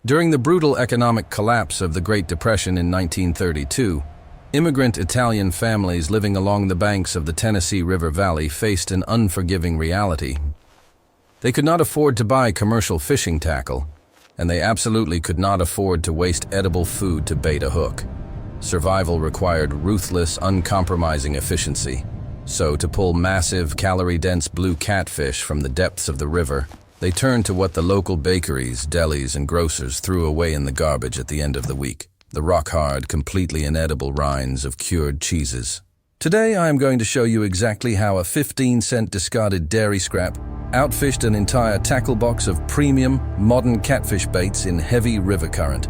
During the brutal economic collapse of the Great Depression in 1932, immigrant Italian families living along the banks of the Tennessee River Valley faced an unforgiving reality. They could not afford to buy commercial fishing tackle, and they absolutely could not afford to waste edible food to bait a hook. Survival required ruthless, uncompromising efficiency. So, to pull massive, calorie-dense blue catfish from the depths of the river, they turned to what the local bakeries, delis, and grocers threw away in the garbage at the end of the week: the rock-hard, completely inedible rinds of cured cheeses. Today I am going to show you exactly how a 15-cent discarded dairy scrap outfished an entire tackle box of premium, modern catfish baits in heavy river current.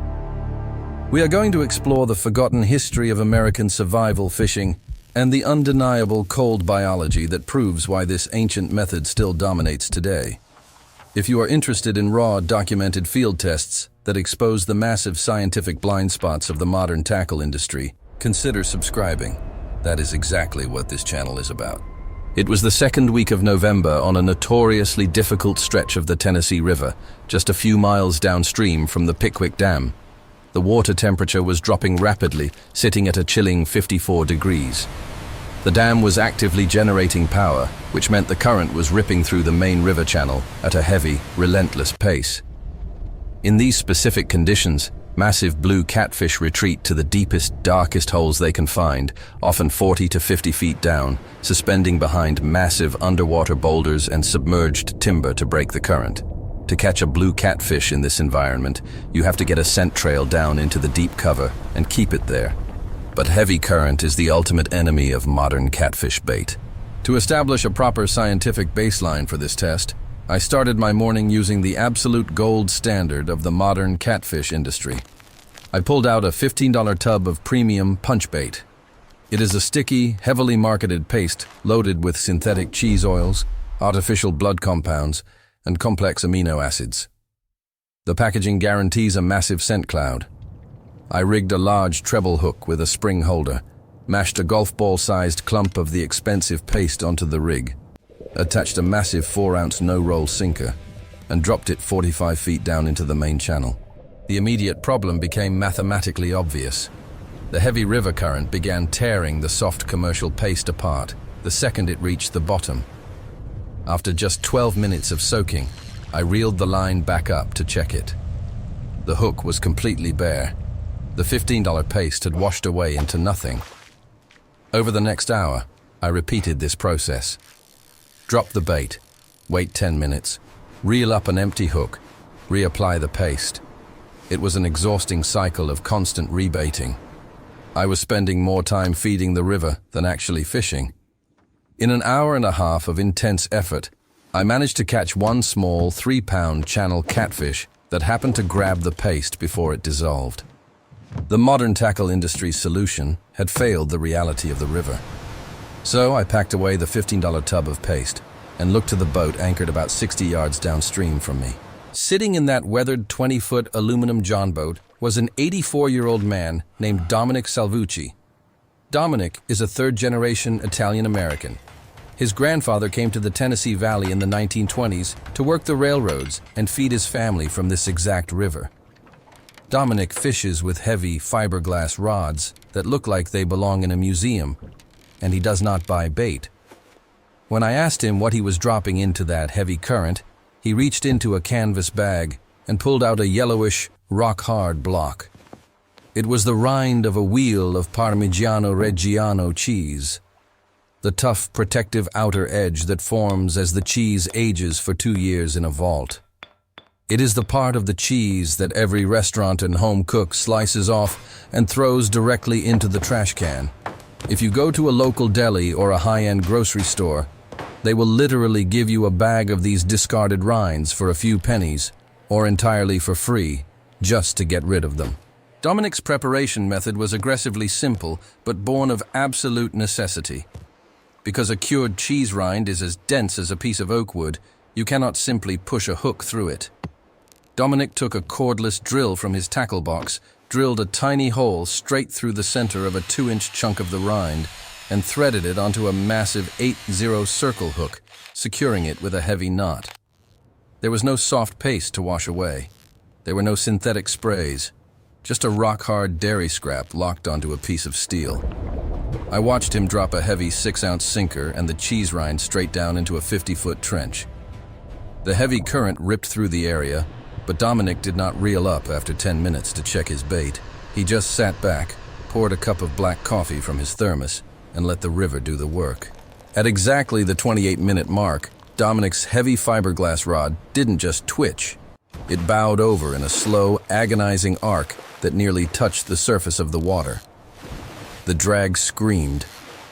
We are going to explore the forgotten history of American survival fishing and the undeniable cold biology that proves why this ancient method still dominates today. If you are interested in raw, documented field tests that expose the massive scientific blind spots of the modern tackle industry, consider subscribing. That is exactly what this channel is about. It was the second week of November on a notoriously difficult stretch of the Tennessee River, just a few miles downstream from the Pickwick Dam. The water temperature was dropping rapidly, sitting at a chilling 54 degrees. The dam was actively generating power, which meant the current was ripping through the main river channel at a heavy, relentless pace. In these specific conditions, massive blue catfish retreat to the deepest, darkest holes they can find, often 40 to 50 feet down, suspending behind massive underwater boulders and submerged timber to break the current. To catch a blue catfish in this environment, you have to get a scent trail down into the deep cover and keep it there. But heavy current is the ultimate enemy of modern catfish bait. To establish a proper scientific baseline for this test, I started my morning using the absolute gold standard of the modern catfish industry. I pulled out a $15 tub of premium punch bait. It is a sticky, heavily marketed paste loaded with synthetic cheese oils, artificial blood compounds, and complex amino acids. The packaging guarantees a massive scent cloud. I rigged a large treble hook with a spring holder, mashed a golf ball-sized clump of the expensive paste onto the rig, attached a massive 4-ounce no-roll sinker, and dropped it 45 feet down into the main channel. The immediate problem became mathematically obvious. The heavy river current began tearing the soft commercial paste apart the second it reached the bottom. After just 12 minutes of soaking, I reeled the line back up to check it. The hook was completely bare. The $15 paste had washed away into nothing. Over the next hour, I repeated this process. Drop the bait, wait 10 minutes, reel up an empty hook, reapply the paste. It was an exhausting cycle of constant rebaiting. I was spending more time feeding the river than actually fishing. In an hour and a half of intense effort, I managed to catch one small 3-pound channel catfish that happened to grab the paste before it dissolved. The modern tackle industry's solution had failed the reality of the river. So I packed away the $15 tub of paste and looked to the boat anchored about 60 yards downstream from me. Sitting in that weathered 20-foot aluminum john boat was an 84-year-old man named Dominic Salvucci. Dominic is a third-generation Italian-American. His grandfather came to the Tennessee Valley in the 1920s to work the railroads and feed his family from this exact river. Dominic fishes with heavy fiberglass rods that look like they belong in a museum, and he does not buy bait. When I asked him what he was dropping into that heavy current, he reached into a canvas bag and pulled out a yellowish, rock-hard block. It was the rind of a wheel of Parmigiano Reggiano cheese, the tough, protective outer edge that forms as the cheese ages for 2 years in a vault. It is the part of the cheese that every restaurant and home cook slices off and throws directly into the trash can. If you go to a local deli or a high-end grocery store, they will literally give you a bag of these discarded rinds for a few pennies, or entirely for free, just to get rid of them. Dominic's preparation method was aggressively simple, but born of absolute necessity. Because a cured cheese rind is as dense as a piece of oak wood, you cannot simply push a hook through it. Dominic took a cordless drill from his tackle box, drilled a tiny hole straight through the center of a 2-inch chunk of the rind, and threaded it onto a massive 8-0 circle hook, securing it with a heavy knot. There was no soft paste to wash away. There were no synthetic sprays, just a rock-hard dairy scrap locked onto a piece of steel. I watched him drop a heavy 6-ounce sinker and the cheese rind straight down into a 50-foot trench. The heavy current ripped through the area, but Dominic did not reel up after 10 minutes to check his bait. He just sat back, poured a cup of black coffee from his thermos, and let the river do the work. At exactly the 28-minute mark, Dominic's heavy fiberglass rod didn't just twitch. It bowed over in a slow, agonizing arc that nearly touched the surface of the water. The drag screamed.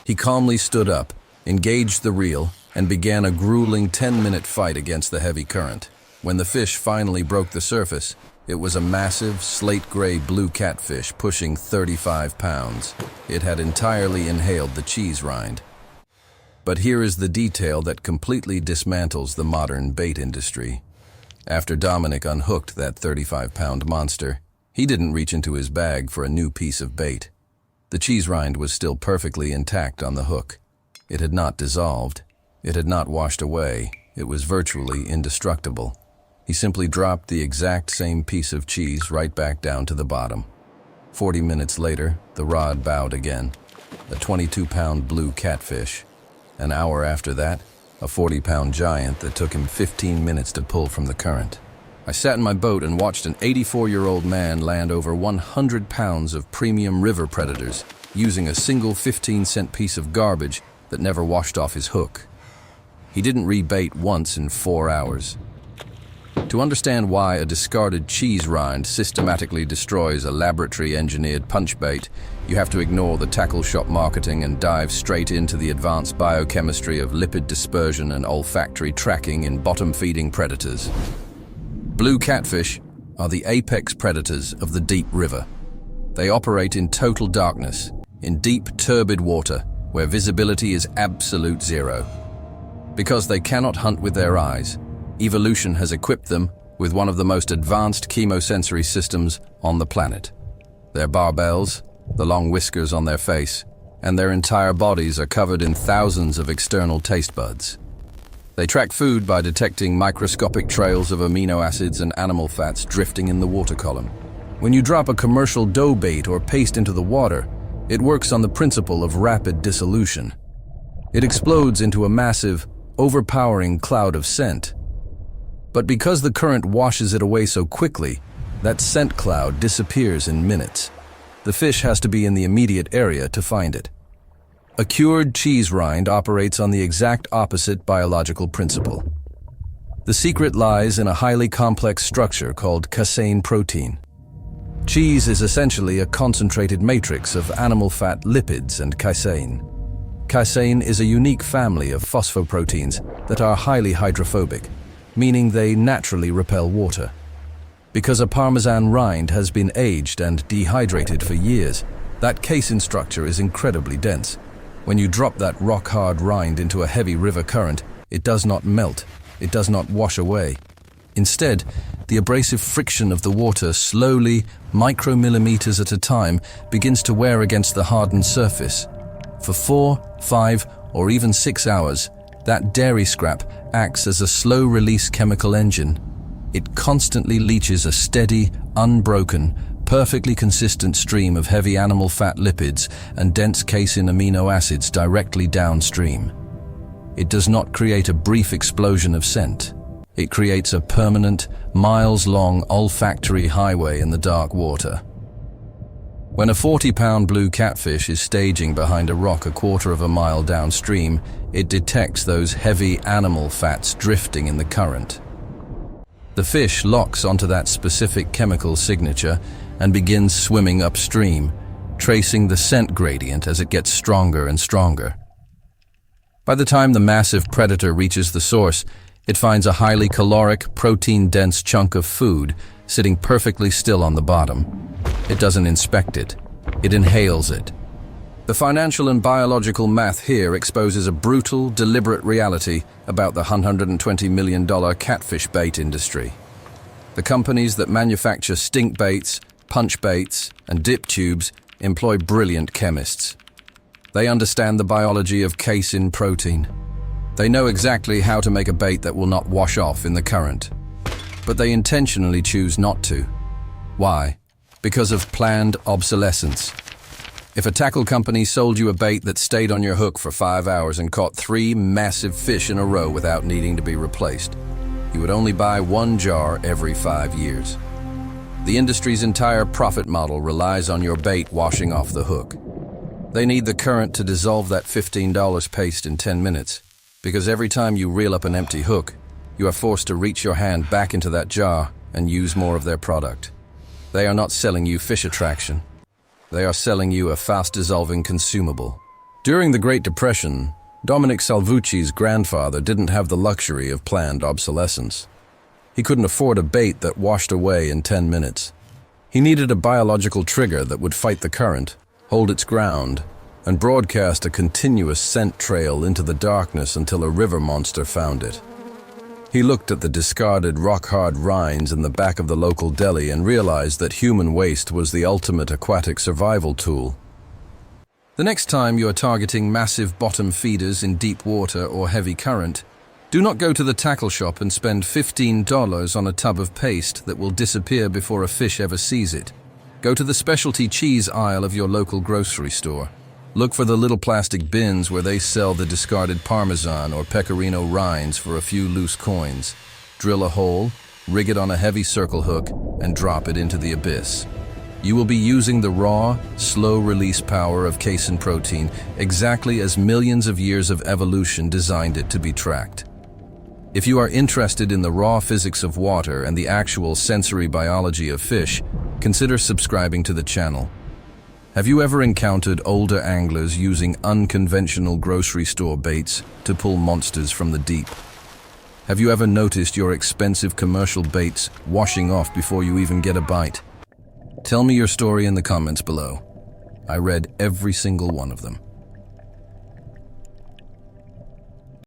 He calmly stood up, engaged the reel, and began a grueling 10-minute fight against the heavy current. When the fish finally broke the surface, it was a massive, slate-gray blue catfish pushing 35 pounds. It had entirely inhaled the cheese rind. But here is the detail that completely dismantles the modern bait industry. After Dominic unhooked that 35-pound monster, he didn't reach into his bag for a new piece of bait. The cheese rind was still perfectly intact on the hook. It had not dissolved. It had not washed away. It was virtually indestructible. He simply dropped the exact same piece of cheese right back down to the bottom. 40 minutes later, the rod bowed again. A 22-pound blue catfish. An hour after that, a 40-pound giant that took him 15 minutes to pull from the current. I sat in my boat and watched an 84-year-old man land over 100 pounds of premium river predators using a single 15-cent piece of garbage that never washed off his hook. He didn't rebait once in 4 hours. To understand why a discarded cheese rind systematically destroys a laboratory-engineered punchbait, you have to ignore the tackle shop marketing and dive straight into the advanced biochemistry of lipid dispersion and olfactory tracking in bottom-feeding predators. Blue catfish are the apex predators of the deep river. They operate in total darkness, in deep, turbid water, where visibility is absolute zero. Because they cannot hunt with their eyes, evolution has equipped them with one of the most advanced chemosensory systems on the planet. Their barbels, the long whiskers on their face, and their entire bodies are covered in thousands of external taste buds. They track food by detecting microscopic trails of amino acids and animal fats drifting in the water column. When you drop a commercial dough bait or paste into the water, it works on the principle of rapid dissolution. It explodes into a massive, overpowering cloud of scent. But because the current washes it away so quickly, that scent cloud disappears in minutes. The fish has to be in the immediate area to find it. A cured cheese rind operates on the exact opposite biological principle. The secret lies in a highly complex structure called casein protein. Cheese is essentially a concentrated matrix of animal fat lipids and casein. Casein is a unique family of phosphoproteins that are highly hydrophobic, meaning they naturally repel water. Because a Parmesan rind has been aged and dehydrated for years, that casein structure is incredibly dense. When you drop that rock-hard rind into a heavy river current, it does not melt, it does not wash away. Instead, the abrasive friction of the water slowly, micromillimeters at a time, begins to wear against the hardened surface. For 4, 5, or even 6 hours, that dairy scrap acts as a slow-release chemical engine. It constantly leaches a steady, unbroken, perfectly consistent stream of heavy animal fat lipids and dense casein amino acids directly downstream. It does not create a brief explosion of scent. It creates a permanent, miles-long olfactory highway in the dark water. When a 40-pound blue catfish is staging behind a rock a quarter of a mile downstream, it detects those heavy animal fats drifting in the current. The fish locks onto that specific chemical signature and begins swimming upstream, tracing the scent gradient as it gets stronger and stronger. By the time the massive predator reaches the source, it finds a highly caloric, protein-dense chunk of food sitting perfectly still on the bottom. It doesn't inspect it. It inhales it. The financial and biological math here exposes a brutal, deliberate reality about the $120 million catfish bait industry. The companies that manufacture stink baits, punch baits, and dip tubes employ brilliant chemists. They understand the biology of casein protein. They know exactly how to make a bait that will not wash off in the current. But they intentionally choose not to. Why? Because of planned obsolescence. If a tackle company sold you a bait that stayed on your hook for 5 hours and caught 3 massive fish in a row without needing to be replaced, you would only buy 1 jar every 5 years. The industry's entire profit model relies on your bait washing off the hook. They need the current to dissolve that $15 paste in 10 minutes, because every time you reel up an empty hook, you are forced to reach your hand back into that jar and use more of their product. They are not selling you fish attraction. They are selling you a fast-dissolving consumable. During the Great Depression, Dominic Salvucci's grandfather didn't have the luxury of planned obsolescence. He couldn't afford a bait that washed away in 10 minutes. He needed a biological trigger that would fight the current, hold its ground, and broadcast a continuous scent trail into the darkness until a river monster found it. He looked at the discarded rock-hard rinds in the back of the local deli and realized that human waste was the ultimate aquatic survival tool. The next time you are targeting massive bottom feeders in deep water or heavy current, do not go to the tackle shop and spend $15 on a tub of paste that will disappear before a fish ever sees it. Go to the specialty cheese aisle of your local grocery store. Look for the little plastic bins where they sell the discarded Parmesan or Pecorino rinds for a few loose coins. Drill a hole, rig it on a heavy circle hook, and drop it into the abyss. You will be using the raw, slow-release power of casein protein exactly as millions of years of evolution designed it to be tracked. If you are interested in the raw physics of water and the actual sensory biology of fish, consider subscribing to the channel. Have you ever encountered older anglers using unconventional grocery store baits to pull monsters from the deep? Have you ever noticed your expensive commercial baits washing off before you even get a bite? Tell me your story in the comments below. I read every single one of them.